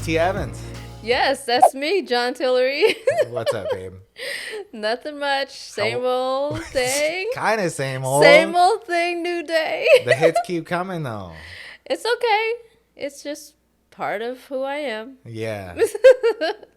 T. Evans. Yes, that's me, John Tillery. What's up, babe? Nothing much. Same old thing. Kind of same Same old. old thing, new day. The hits keep coming, though. It's okay. It's just part of who I am. Yeah.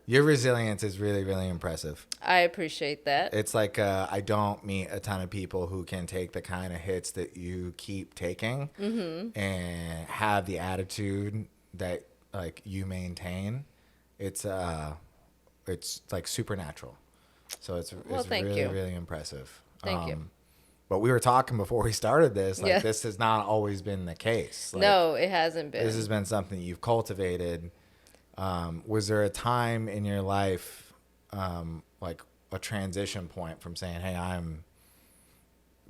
Your resilience is really, really impressive. I appreciate that. It's like I don't meet a ton of people who can take the kind of hits that you keep taking and have the attitude that like you maintain. It's like supernatural. So it's thank really, you. really impressive. Thank you. But we were talking before we started this, like Yeah. this has not always been the case. Like, No, it hasn't been. this has been something you've cultivated. Was there a time in your life, like a transition point from saying, hey, I'm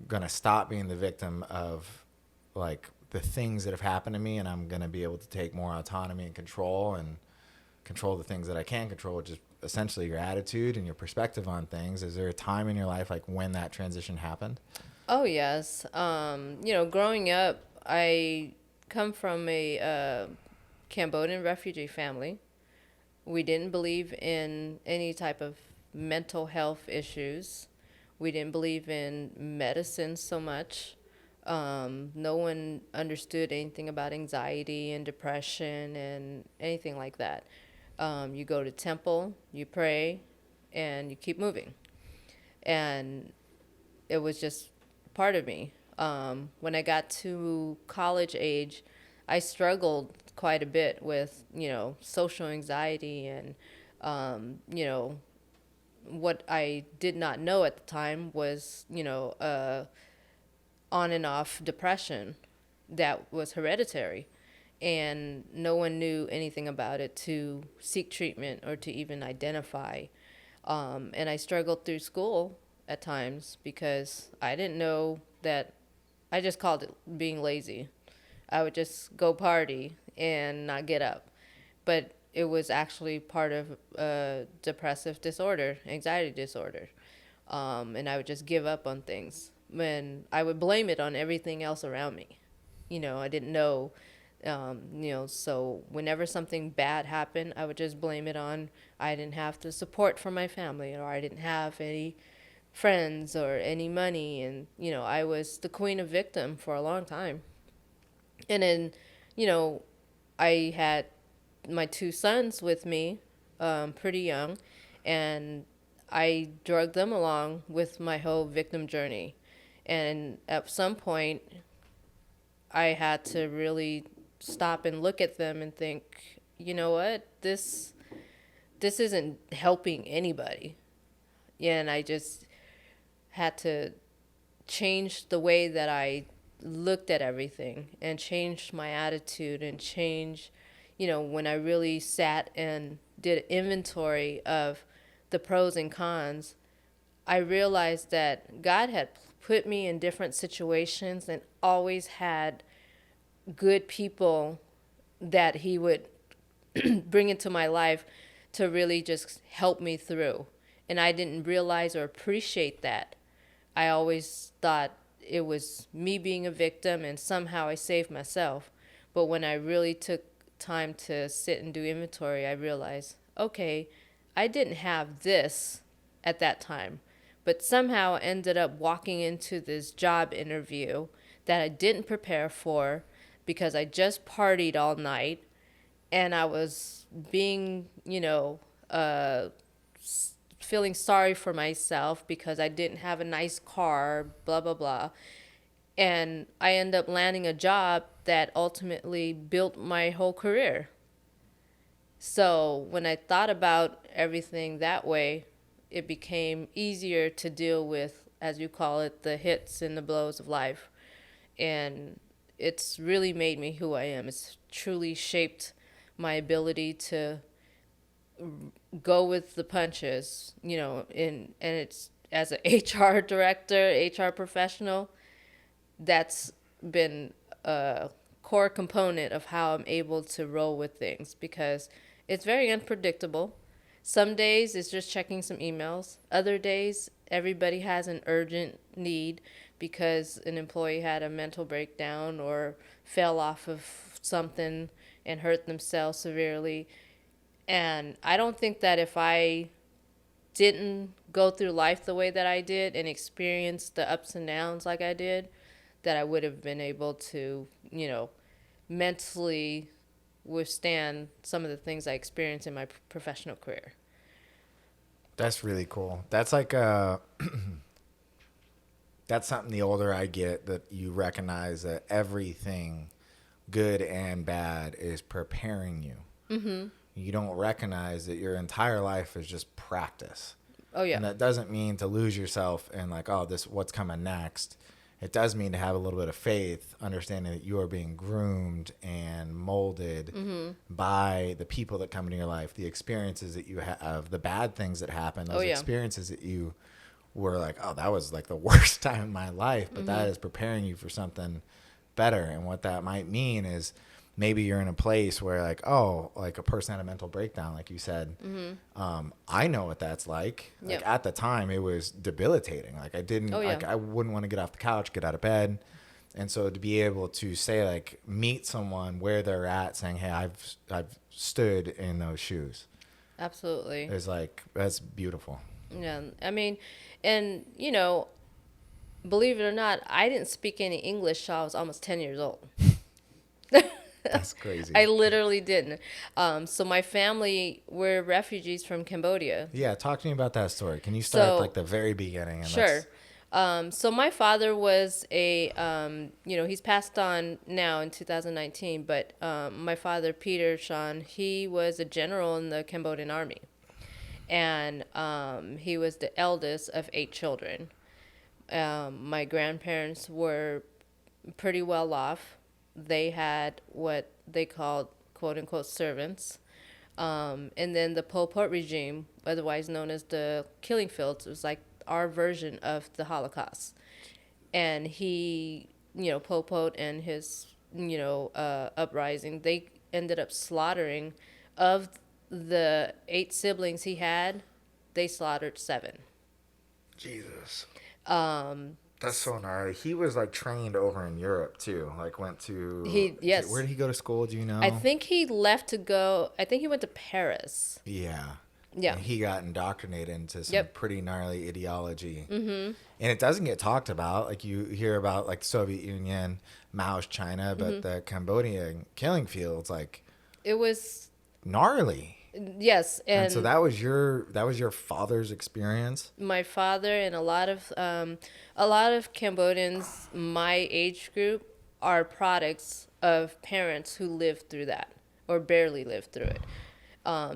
going to stop being the victim of like the things that have happened to me, and I'm going to be able to take more autonomy and control the things that I can control, which is essentially your attitude and your perspective on things. Is there a time in your life like when that transition happened? Oh, yes. Growing up, I come from a Cambodian refugee family. We didn't believe in any type of mental health issues. We didn't believe in medicine so much. No one understood anything about anxiety and depression and anything like that. You go to temple, you pray, and you keep moving. And it was just part of me. When I got to college age, I struggled quite a bit with, social anxiety and, what I did not know at the time was, on and off depression that was hereditary. And no one knew anything about it to seek treatment or to even identify. And I struggled through school at times because I didn't know that. I just called it being lazy. I would just go party and not get up. But it was actually part of a depressive disorder, anxiety disorder. And I would just give up on things. When I would blame it on everything else around me. I didn't know. So whenever something bad happened, I would just blame it on I didn't have the support from my family, or I didn't have any friends or any money. And, I was the queen of victim for a long time. And then, I had my two sons with me, pretty young, and I drugged them along with my whole victim journey. And at some point, I had to really stop and look at them and think, you know what, this isn't helping anybody. Yeah, and I just had to change the way that I looked at everything and changed my attitude and change, when I really sat and did an inventory of the pros and cons, I realized that God had put me in different situations and always had good people that he would bring into my life to really just help me through. And I didn't realize or appreciate that. I always thought it was me being a victim and somehow I saved myself. But when I really took time to sit and do inventory, I realized, okay, I didn't have this at that time, but somehow I ended up walking into this job interview that I didn't prepare for because I just partied all night and I was being, feeling sorry for myself because I didn't have a nice car, blah, blah, blah. And I ended up landing a job that ultimately built my whole career. So when I thought about everything that way, it became easier to deal with, as you call it, the hits and the blows of life. And it's really made me who I am. It's truly shaped my ability to go with the punches, and it's as an HR director, HR professional, that's been a core component of how I'm able to roll with things because it's very unpredictable. Some days it's just checking some emails. Other days, everybody has an urgent need because an employee had a mental breakdown or fell off of something and hurt themselves severely. And I don't think that if I didn't go through life the way that I did and experience the ups and downs like I did, that I would have been able to, mentally withstand some of the things I experienced in my professional career. That's really cool. That's like that's something the older I get, that you recognize that everything good and bad is preparing you. Mm-hmm. You don't recognize that your entire life is just practice. Oh yeah. And that doesn't mean to lose yourself in like, oh, this what's coming next. It does mean to have a little bit of faith, understanding that you are being groomed and molded by the people that come into your life, the experiences that you have, the bad things that happen, those experiences that you were like, oh, that was like the worst time in my life, but that is preparing you for something better. And what that might mean is maybe you're in a place where like, oh, like a person had a mental breakdown, like you said. I know what that's like. Like at the time it was debilitating. Like I didn't, like I wouldn't want to get off the couch, get out of bed. And so to be able to say like, meet someone where they're at saying, hey, I've stood in those shoes. Absolutely. It's like, that's beautiful. Yeah. I mean, and believe it or not, I didn't speak any English till I was almost 10 years old. That's crazy. I literally didn't. So my family were refugees from Cambodia. Yeah, talk to me about that story. Can you start at like the very beginning? And sure. So my father was he's passed on now in 2019, but my father, Peter Sean, he was a general in the Cambodian army. And he was the eldest of 8 children. My grandparents were pretty well off. They had what they called, quote unquote, servants. And then the Pol Pot regime, otherwise known as the killing fields, was like our version of the Holocaust. And he, Pol Pot and his, uprising, they ended up slaughtering, of the 8 siblings he had, they slaughtered 7. Jesus. That's so gnarly. He was like trained over in Europe too. Like went to where did he go to school? Do you know? I think he left to go. I think he went to Paris. Yeah. Yeah. And he got indoctrinated into some pretty gnarly ideology. Mm-hmm. And it doesn't get talked about. Like you hear about like the Soviet Union, Mao's China, but the Cambodian killing fields, like it was gnarly. Yes, and so that was your father's experience. My father and a lot of Cambodians my age group are products of parents who lived through that or barely lived through it.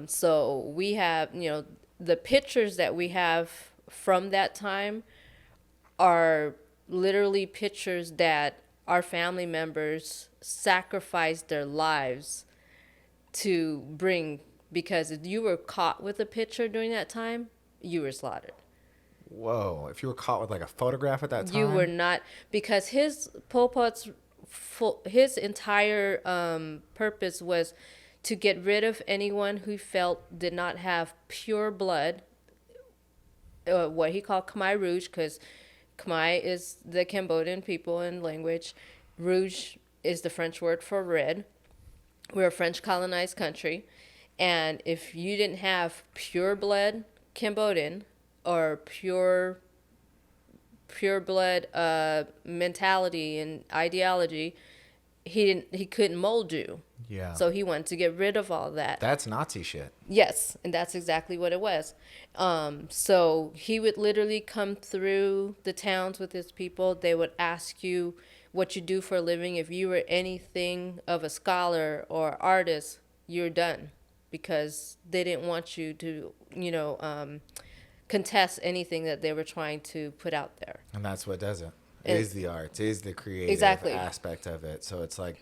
So we have, the pictures that we have from that time are literally pictures that our family members sacrificed their lives to bring. Because if you were caught with a picture during that time, you were slaughtered. Whoa. If you were caught with like a photograph at that time? You were not. Because Pol Pot's his entire purpose was to get rid of anyone who felt did not have pure blood, what he called Khmer Rouge, because Khmer is the Cambodian people and language. Rouge is the French word for red. We're a French colonized country. And if you didn't have pure blood Cambodian or pure blood mentality and ideology, he couldn't mold you. Yeah. So he wanted to get rid of all that. That's Nazi shit. Yes, and that's exactly what it was. So he would literally come through the towns with his people. They would ask you what you do for a living. If you were anything of a scholar or artist, you're done. Because they didn't want you to, contest anything that they were trying to put out there. And that's what does it. It is the art. It is the creative aspect of it. So it's like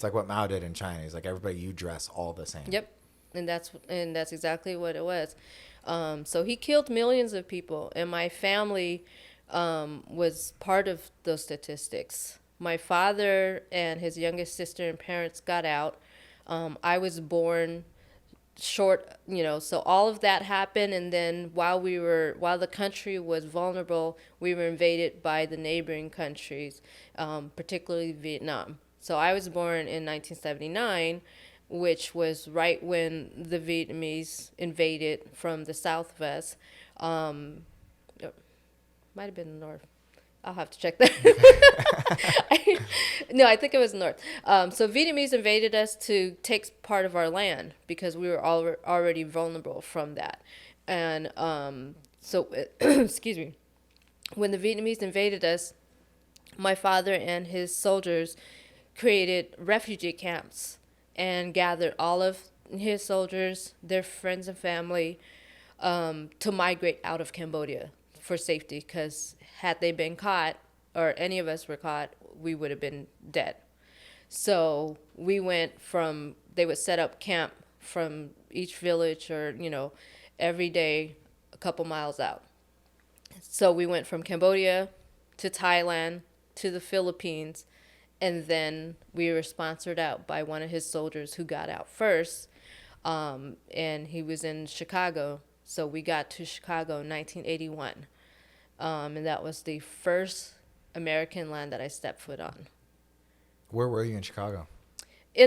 what Mao did in China. He's like, everybody, you dress all the same. Yep. And that's exactly what it was. So he killed millions of people. And my family was part of those statistics. My father and his youngest sister and parents got out. I was born short, so all of that happened. And then while the country was vulnerable, we were invaded by the neighboring countries, particularly Vietnam. So I was born in 1979 which was right when the Vietnamese invaded from the southwest. It might have been the north. I'll have to check that. No, I think it was north. So Vietnamese invaded us to take part of our land because we were already vulnerable from that. And excuse me, when the Vietnamese invaded us, my father and his soldiers created refugee camps and gathered all of his soldiers, their friends and family, to migrate out of Cambodia for safety, because had they been caught, or any of us were caught, we would have been dead. So we went from, they would set up camp from each village, or, every day a couple miles out. So we went from Cambodia to Thailand to the Philippines, and then we were sponsored out by one of his soldiers who got out first, and he was in Chicago. So we got to Chicago in 1981, and that was the first American land that I stepped foot on. Where were you in Chicago? We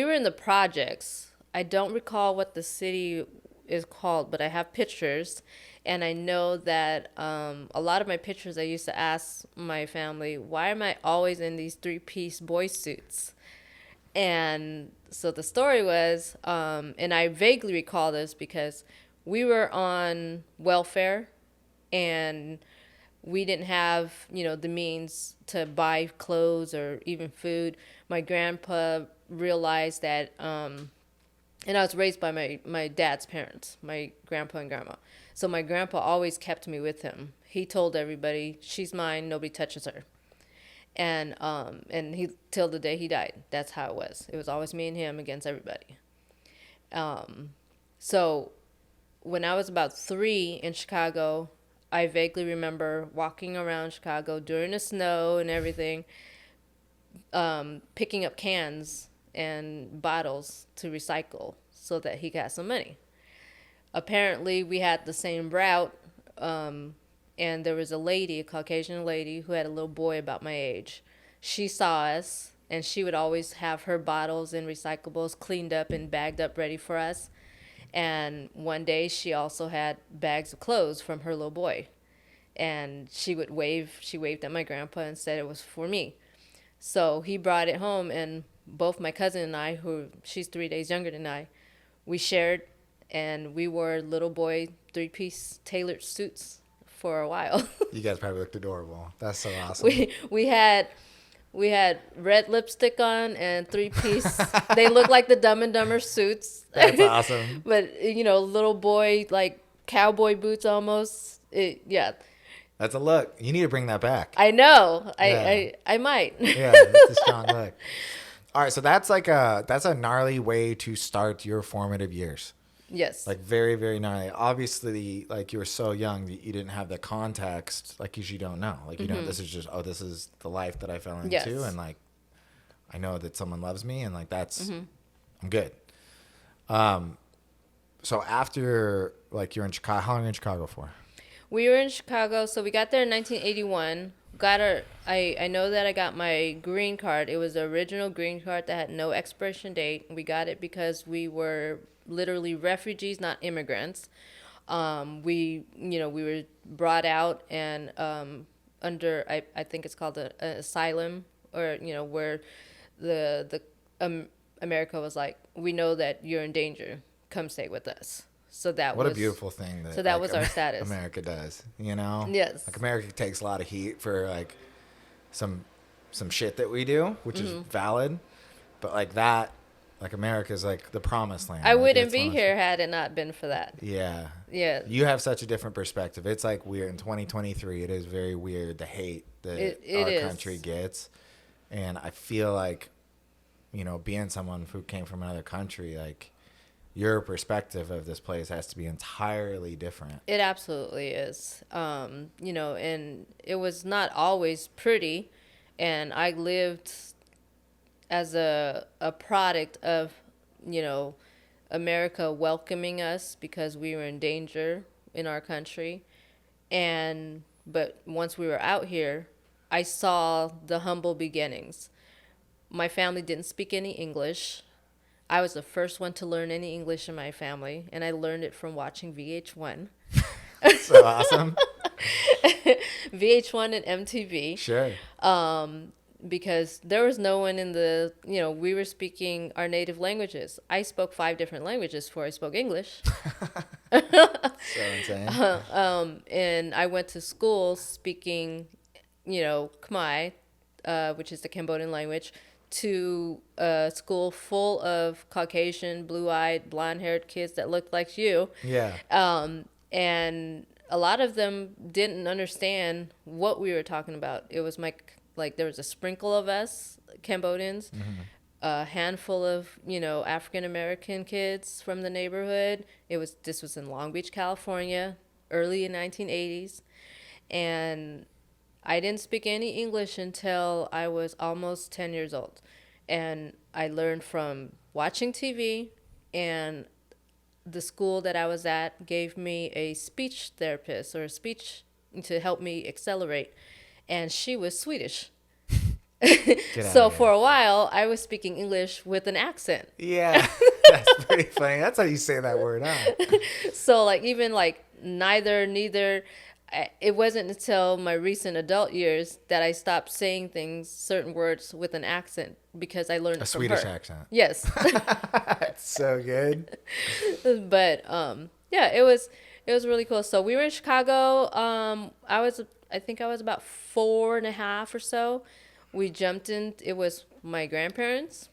were in the projects. I don't recall what the city is called, but I have pictures, and I know that a lot of my pictures, I used to ask my family, why am I always in these 3-piece boy suits? And so the story was, and I vaguely recall this because we were on welfare, and we didn't have, the means to buy clothes or even food. My grandpa realized that, and I was raised by my dad's parents, my grandpa and grandma. So my grandpa always kept me with him. He told everybody, she's mine, nobody touches her. And he, till the day he died, that's how it was. It was always me and him against everybody. So when I was about 3 in Chicago, I vaguely remember walking around Chicago during the snow and everything, picking up cans and bottles to recycle so that he got some money. Apparently, we had the same route, and there was a Caucasian lady, who had a little boy about my age. She saw us, and she would always have her bottles and recyclables cleaned up and bagged up ready for us. And one day, she also had bags of clothes from her little boy. And she waved at my grandpa and said it was for me. So he brought it home, and both my cousin and I, she's 3 days younger than I, we shared, and we wore little boy 3-piece tailored suits for a while. You guys probably looked adorable. That's so awesome. We had red lipstick on and 3-piece. They looked like the Dumb and Dumber suits. That's awesome. But little boy, like cowboy boots almost. Yeah. That's a look. You need to bring that back. I know. Yeah. I might. Yeah, that's a strong look. All right, so that's a gnarly way to start your formative years. Yes. Like very, very gnarly. Obviously, like you were so young that you didn't have the context, like you don't know. Like, this is just, this is the life that I fell into. Yes. And like, I know that someone loves me, and like, that's, I'm good. So after, like, you're in Chicago, how long are you in Chicago for? We were in Chicago, so we got there in 1981. I know that I got my green card. It was the original green card that had no expiration date. We got it because we were literally refugees, not immigrants. We were brought out and under, I think it's called an asylum, or where the America was like, we know that you're in danger, come stay with us. So that what a beautiful thing that, that was our status. America does, Yes. Like, America takes a lot of heat for like some shit that we do, which is valid, but like that, like, America's like the promised land. I wouldn't be here had it not been for that. Yeah. Yeah. You have such a different perspective. It's like weird in 2023. It is very weird, the hate that our country gets. And I feel like, being someone who came from another country, like, your perspective of this place has to be entirely different. It absolutely is. And it was not always pretty. And I lived as a product of, America welcoming us because we were in danger in our country. But once we were out here, I saw the humble beginnings. My family didn't speak any English. I was the first one to learn any English in my family, and I learned it from watching VH1. So awesome. VH1 and MTV. Sure. Because there was no one in the, we were speaking our native languages. I spoke 5 different languages before I spoke English. So insane. And I went to school speaking, Khmer, which is the Cambodian language, to a school full of Caucasian, blue-eyed, blonde-haired kids that looked like you. Yeah. And a lot of them didn't understand what we were talking about. It was like there was a sprinkle of us Cambodians, a handful of African American kids from the neighborhood. This was in Long Beach, California, early in 1980s, and I didn't speak any English until I was almost 10 years old, and I learned from watching TV, and the school that I was at gave me a speech therapist or a speech to help me accelerate, and she was Swedish. So for a while, I was speaking English with an accent. Yeah, that's pretty funny. That's how you say that word, huh? So like even like neither. It wasn't until my recent adult years that I stopped saying certain words with an accent because I learned A it from Swedish her. accent. Yes. That's so good. But yeah, it was really cool. So we were in Chicago. I think I was about 4.5 or so. We jumped in. It was my grandparents,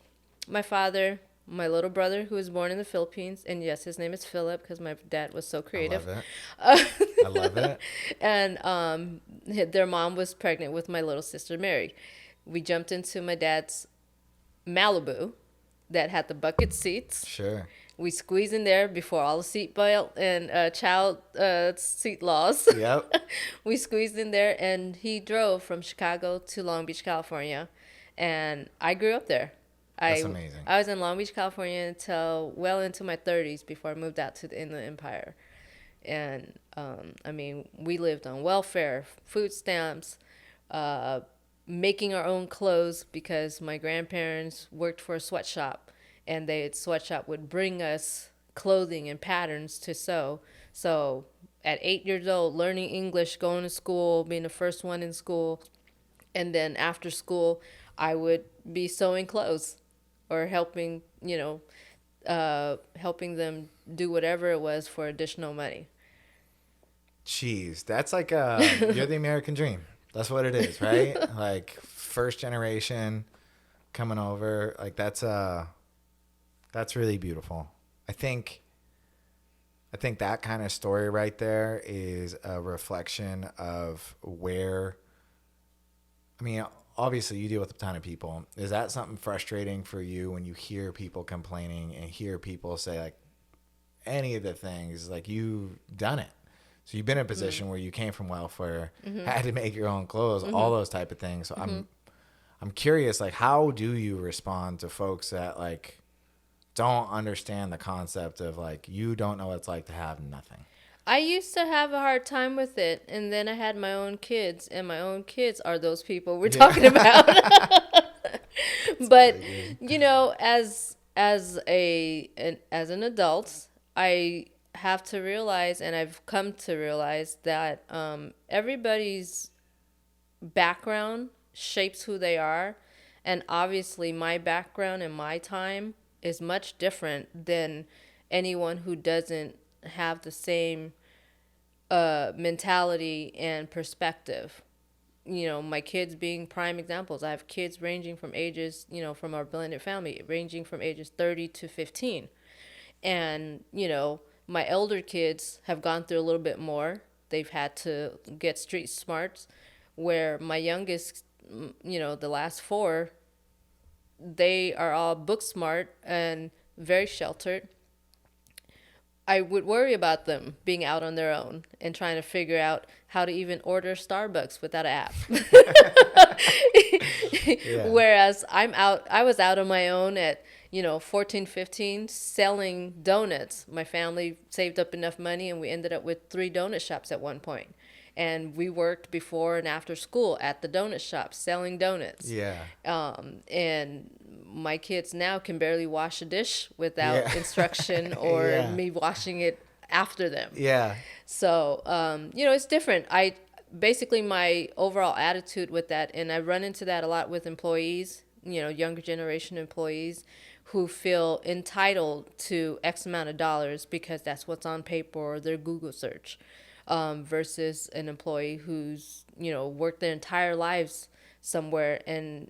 my father, my little brother who was born in the Philippines, and yes, his name is Philip because my dad was so creative. I love it. I love it. And their mom was pregnant with my little sister Mary. We jumped into my dad's Malibu that had the bucket seats. Sure. We squeezed in there before all the seatbelt and child seat laws. Yep. We squeezed in there, and he drove from Chicago to Long Beach, California, and I grew up there. That's amazing. I was in Long Beach, California until well into my 30s before I moved out to the Inland Empire. And, I mean, we lived on welfare, food stamps, making our own clothes because my grandparents worked for a sweatshop, and the sweatshop would bring us clothing and patterns to sew. So at 8 years old, learning English, going to school, being the first one in school, and then after school, I would be sewing clothes or helping, helping them do whatever it was for additional money. Jeez, that's like you're the American dream. That's what it is, right? Like first generation coming over. Like that's really beautiful. I think that kind of story right there is a reflection of where. I mean, obviously you deal with a ton of people. Is that something frustrating for you when you hear people complaining and hear people say like any of the things like you've done it? So you've been in a position where you came from welfare, had to make your own clothes, all those type of things. So I'm curious, like, how do you respond to folks that like don't understand the concept of like you don't know what it's like to have nothing? I used to have a hard time with it, and then I had my own kids, and my own kids are those people we're talking about. But as an adult, I have to realize, and I've come to realize that everybody's background shapes who they are, and obviously my background and my time is much different than anyone who doesn't have the same mentality and perspective. My kids being prime examples. I have kids ranging from ages, from our blended family, ranging from ages 30 to 15. And, my elder kids have gone through a little bit more. They've had to get street smarts, where my youngest, the last 4, they are all book smart and very sheltered. I would worry about them being out on their own and trying to figure out how to even order Starbucks without an app. Yeah. Whereas I was out on my own at, 14, 15, selling donuts. My family saved up enough money and we ended up with 3 donut shops at one point. And we worked before and after school at the donut shop selling donuts. Yeah. And my kids now can barely wash a dish without Yeah. instruction or Yeah. me washing it after them. Yeah. So, it's different. Basically my overall attitude with that, and I run into that a lot with employees, younger generation employees who feel entitled to X amount of dollars because that's what's on paper or their Google search, versus an employee who's, worked their entire lives somewhere and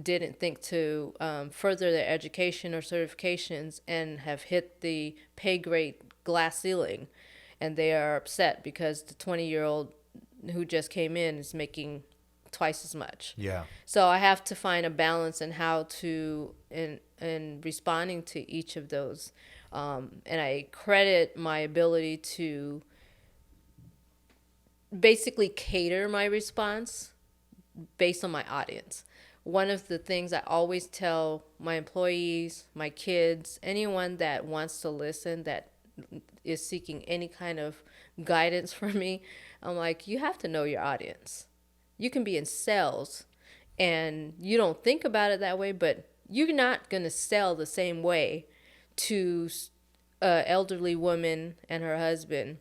didn't think to further their education or certifications and have hit the pay grade glass ceiling, and they are upset because the 20-year-old who just came in is making twice as much. Yeah. So I have to find a balance in how to in responding to each of those, and I credit my ability to basically cater my response based on my audience. One of the things I always tell my employees, my kids, anyone that wants to listen, that is seeking any kind of guidance from me, I'm like, you have to know your audience. You can be in sales and you don't think about it that way, but you're not going to sell the same way to an elderly woman and her husband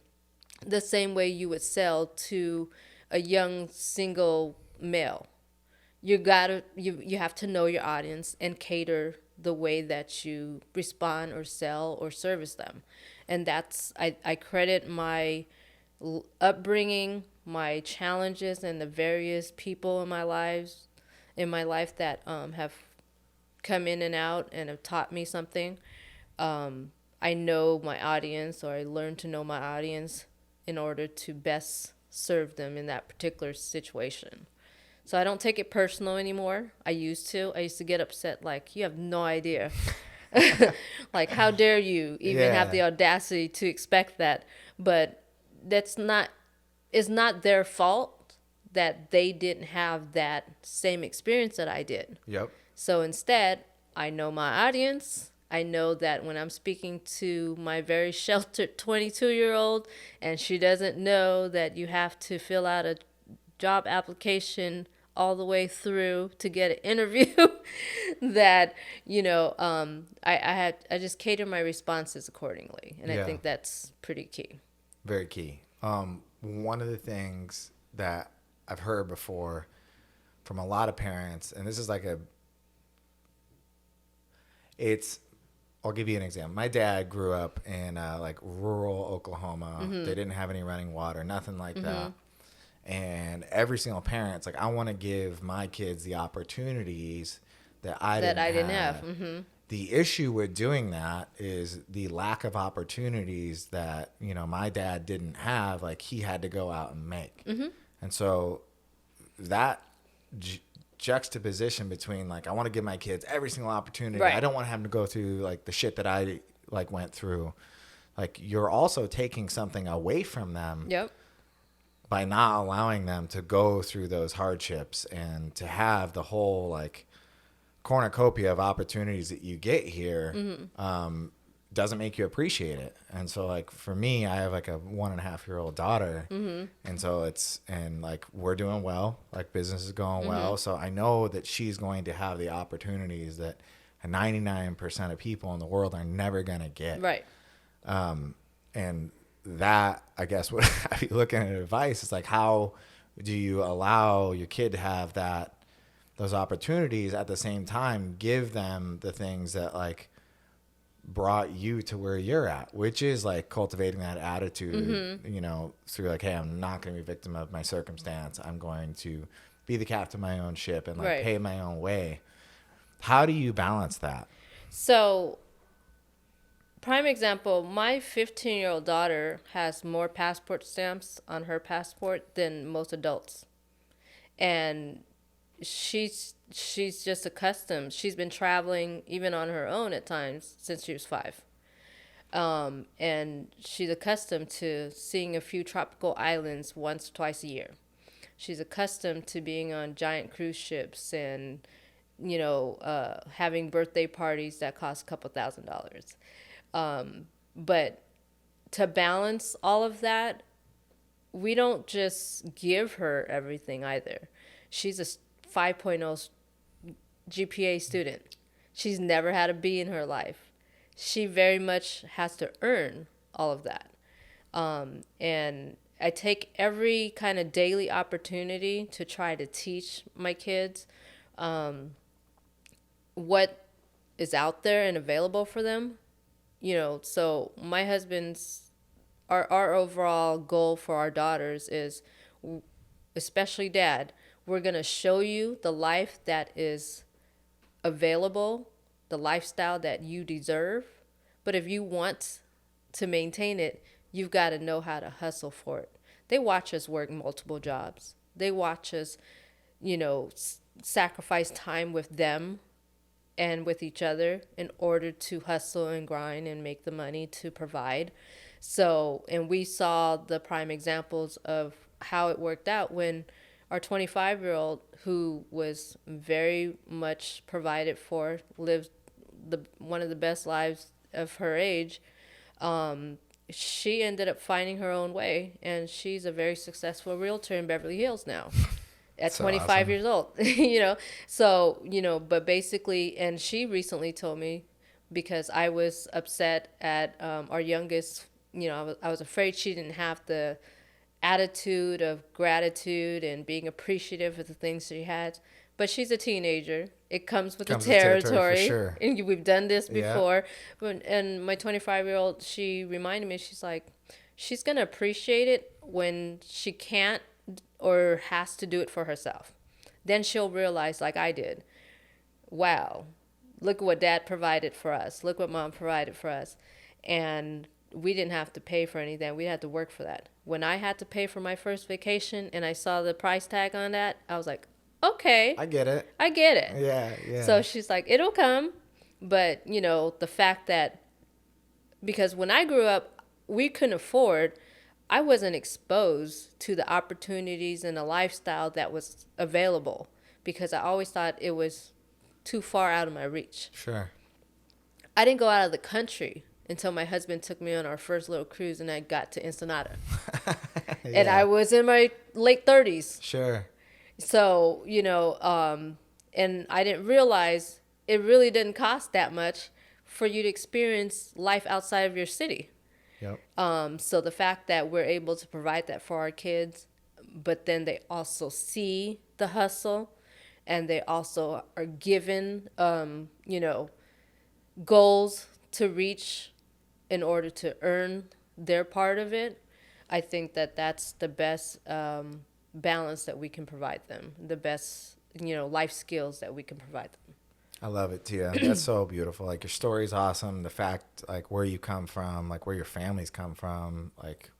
the same way you would sell to a young single male. You have to know your audience and cater the way that you respond or sell or service them. And I credit my upbringing, my challenges, and the various people in my life that have come in and out and have taught me something. I know my audience, or I learned to know my audience in order to best serve them in that particular situation. So I don't take it personal anymore. I used to get upset, like, you have no idea. Like, how dare you even have the audacity to expect that? But it's not their fault that they didn't have that same experience that I did. Yep. So instead, I know my audience. I know that when I'm speaking to my very sheltered 22-year-old and she doesn't know that you have to fill out a job application all the way through to get an interview, that I just cater my responses accordingly, and I think that's pretty key. Very key. One of the things that I've heard before from a lot of parents, and this is I'll give you an example. My dad grew up in rural Oklahoma. Mm-hmm. They didn't have any running water, nothing like that. And every single parent's like, I want to give my kids the opportunities that I didn't have. Mm-hmm. The issue with doing that is the lack of opportunities that, my dad didn't have, like he had to go out and make. Mm-hmm. And so that juxtaposition between I want to give my kids every single opportunity. Right. I don't want to have them to go through the shit that I went through. You're also taking something away from them. Yep. By not allowing them to go through those hardships and to have the whole cornucopia of opportunities that you get here, doesn't make you appreciate it. And so for me, I have a 1.5-year-old daughter, and so we're doing well, business is going well. So I know that she's going to have the opportunities that 99% of people in the world are never going to get. Right. And that, I guess, what I'd be looking at advice is how do you allow your kid to have those opportunities, at the same time give them the things that brought you to where you're at, which is cultivating that attitude, through hey, I'm not going to be a victim of my circumstance. I'm going to be the captain of my own ship and right. pay my own way. How do you balance that? So, prime example, my 15-year-old daughter has more passport stamps on her passport than most adults. And she's just accustomed. She's been traveling even on her own at times since she was 5. And she's accustomed to seeing a few tropical islands once or twice a year. She's accustomed to being on giant cruise ships and, having birthday parties that cost a couple $1,000s. But to balance all of that, we don't just give her everything either. She's a 5.0 GPA student. She's never had a B in her life. She very much has to earn all of that. And I take every kind of daily opportunity to try to teach my kids what is out there and available for them. So my husband's, our overall goal for our daughters is, especially dad, we're going to show you the life that is available, the lifestyle that you deserve. But if you want to maintain it, you've got to know how to hustle for it. They watch us work multiple jobs. They watch us, sacrifice time with them and with each other in order to hustle and grind and make the money to provide. So, and we saw the prime examples of how it worked out when our 25-year-old, who was very much provided for, lived one of the best lives of her age, she ended up finding her own way, and she's a very successful realtor in Beverly Hills now. At So 25 awesome. years old, So, but basically, and she recently told me, because I was upset at our youngest, I was afraid she didn't have the attitude of gratitude and being appreciative of the things she had. But she's a teenager. It comes with Comes the with territory, for territory. sure. And we've done this Yeah. before. And my 25-year-old, she reminded me, she's like, she's going to appreciate it when she can't or has to do it for herself. Then she'll realize, like I did, wow, look at what dad provided for us. Look what mom provided for us. And we didn't have to pay for anything. We had to work for that. When I had to pay for my first vacation and I saw the price tag on that, I was like, okay, I get it. I get it. Yeah. So she's like, it'll come. But, the fact that, because when I grew up, we couldn't afford, I wasn't exposed to the opportunities and the lifestyle that was available, because I always thought it was too far out of my reach. Sure. I didn't go out of the country until my husband took me on our first little cruise, and I got to Ensenada. And I was in my late 30s. Sure. So, and I didn't realize it really didn't cost that much for you to experience life outside of your city. Yep. So the fact that we're able to provide that for our kids, but then they also see the hustle, and they also are given, goals to reach in order to earn their part of it. I think that that's the best balance that we can provide them, the best, life skills that we can provide them. I love it, Tia. That's so beautiful. Like, your story's awesome. The fact, like, where you come from, like, where your families come from, like,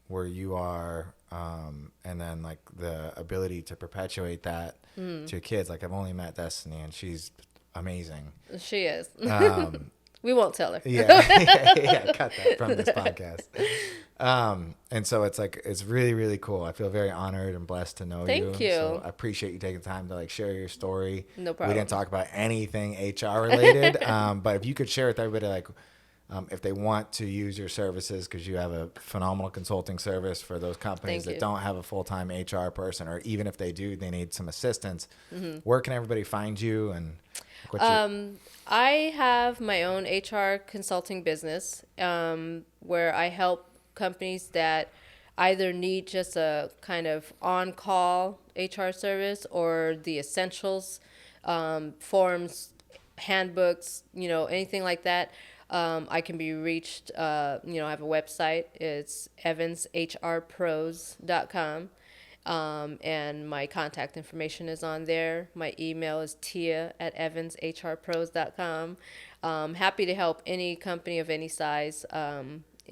where you are, and then, like, the ability to perpetuate that to your kids. Like, I've only met Destiny, and she's amazing. She is. We won't tell her. Yeah, cut that from this podcast. And so it's like, it's really, really cool. I feel very honored and blessed to know you. Thank you. So I appreciate you taking time to, like, share your story. No problem. We didn't talk about anything HR related, but if you could share with everybody, like, if they want to use your services, because you have a phenomenal consulting service for those companies that don't have a full-time HR person, or even if they do, they need some assistance. Where can everybody find you? And I have my own HR consulting business, where I help companies that either need just a kind of on-call HR service, or the essentials, forms, handbooks, anything like that. I can be reached, I have a website. It's evanshrpros.com. And my contact information is on there. My email is tia@evanshrpros.com. Happy to help any company of any size.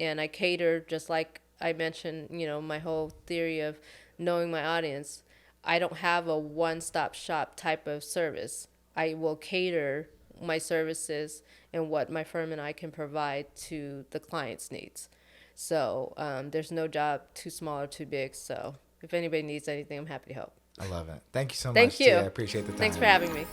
And I cater, just like I mentioned, my whole theory of knowing my audience. I don't have a one-stop shop type of service. I will cater my services and what my firm and I can provide to the client's needs. So there's no job too small or too big. So if anybody needs anything, I'm happy to help. I love it. Thank you so much. Thank you. Tia. I appreciate the time. Thanks for having me.